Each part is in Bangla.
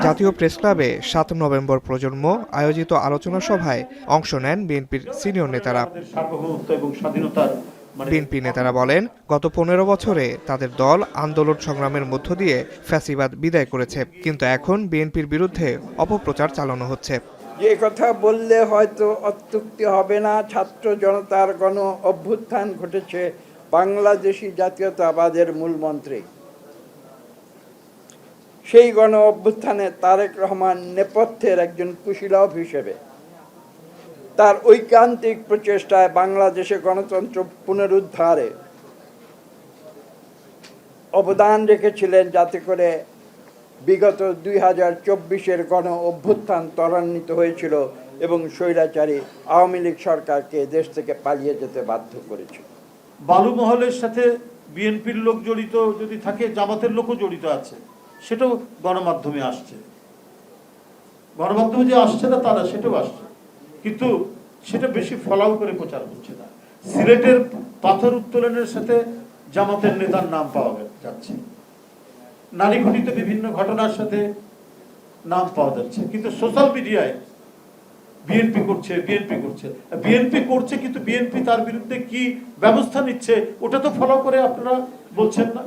জাতীয় প্রেস ক্লাবে ৭ নভেম্বর প্রজন্ম আয়োজিত আলোচনা সভায় অংশ নেন বিএনপির সিনিয়র নেতারা। বিএনপি নেতারা বলেন, গত ১৫ বছরে তাদের দল আন্দোলন সংগ্রামের মধ্য দিয়ে ফ্যাসিবাদ বিদায় করেছে, কিন্তু এখন বিএনপির বিরুদ্ধে অপপ্রচার চালানো হচ্ছে। যে কথা বললে হয়তো অত্যুক্তি হবে না, ছাত্র জনতার গণ অভ্যুত্থান ঘটেছে বাংলাদেশি জাতীয়তাবাদের মূলমন্ত্রে। সেই গণ অভ্যুত্থানে তারেক রহমান নেপথ্যের একজন কুশীলব হিসেবে তার ঐকান্তিক প্রচেষ্টায় বাংলাদেশে গণতন্ত্র পুনরুদ্ধারে অবদান রেখেছিলেন, যাতে করে বিগত ২০২৪-এর গণ অভ্যুত্থান ত্বরান্বিত হয়েছিল এবং স্বৈরাচারী আওয়ামী লীগ সরকারকে দেশ থেকে পালিয়ে যেতে বাধ্য করেছিল। বালু মহলের সাথে বিএনপির লোক জড়িত যদি থাকে, জামাতের লোকও জড়িত আছে, সেটাও গণমাধ্যমে আসছে। গণমাধ্যমে যে আসছে না তারা সেটাও আসছে, কিন্তু সেটা বেশি ফলাও করে প্রচার করছে না। সিলেটের পাথর উত্তোলনের সাথে জামাতের নেতার নাম পাওয়া যাচ্ছে, নারীঘটিত বিভিন্ন ঘটনার সাথে নাম পাওয়া যাচ্ছে, কিন্তু সোশ্যাল মিডিয়ায় বিএনপি করছে কিন্তু বিএনপি তার বিরুদ্ধে কি ব্যবস্থা নিচ্ছে ওটা তো ফলো করে আপনারা বলছেন না।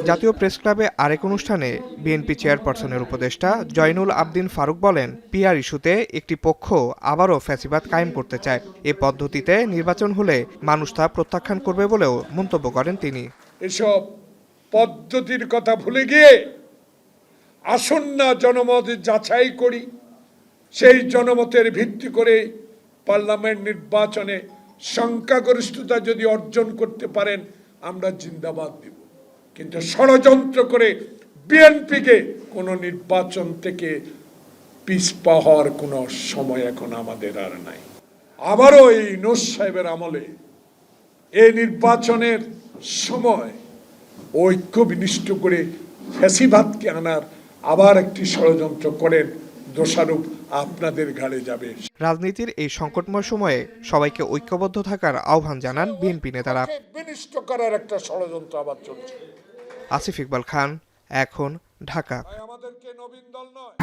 জাতীয় প্রেস ক্লাবে আরেক অনুষ্ঠানে বিএনপি চেয়ারপারসনের উপদেষ্টা জয়নুল আবদিন ফারুক বলেন, পিআর ইস্যুতে একটি পক্ষ আবারও ফ্যাসিবাদ কায়েম করতে চায়। এ পদ্ধতিতে নির্বাচন হলে মানুষ তা প্রত্যাখ্যান করবে বলেও মন্তব্য করেন তিনি। এসব পদ্ধতির কথা ভুলে গিয়ে আসুন না জনমত যাচাই করি, সেই জনমতের ভিত্তি করে পার্লামেন্ট নির্বাচনে সংখ্যাগরিষ্ঠতা যদি অর্জন করতে পারেন আমরা জিন্দাবাদ দিব, কিন্তু ষড়যন্ত্র করে বিএনপিকে কোনো নির্বাচন থেকে পিছপা হওয়ার কোনো সময় এখন আমাদের আর নাই। আবারও এই ইউনূস সাহেবের আমলে এই নির্বাচনের সময় ঐক্য বিনিষ্ট করে ফ্যাসিবাদকে আনার আবার একটি ষড়যন্ত্র করেন, দোষারোপ আপনাদের ঘাড়ে যাবে। রাজনীতির এই সংকটময় সময়ে সবাইকে ঐক্যবদ্ধ থাকার আহ্বান জানান বিএনপি নেতারা। বিনিষ্ট করার একটা ষড়যন্ত্র আবার চলছে। আসিফ ইকবাল খান, এখন, ঢাকা। আমাদেরকে নবীন দল নয়।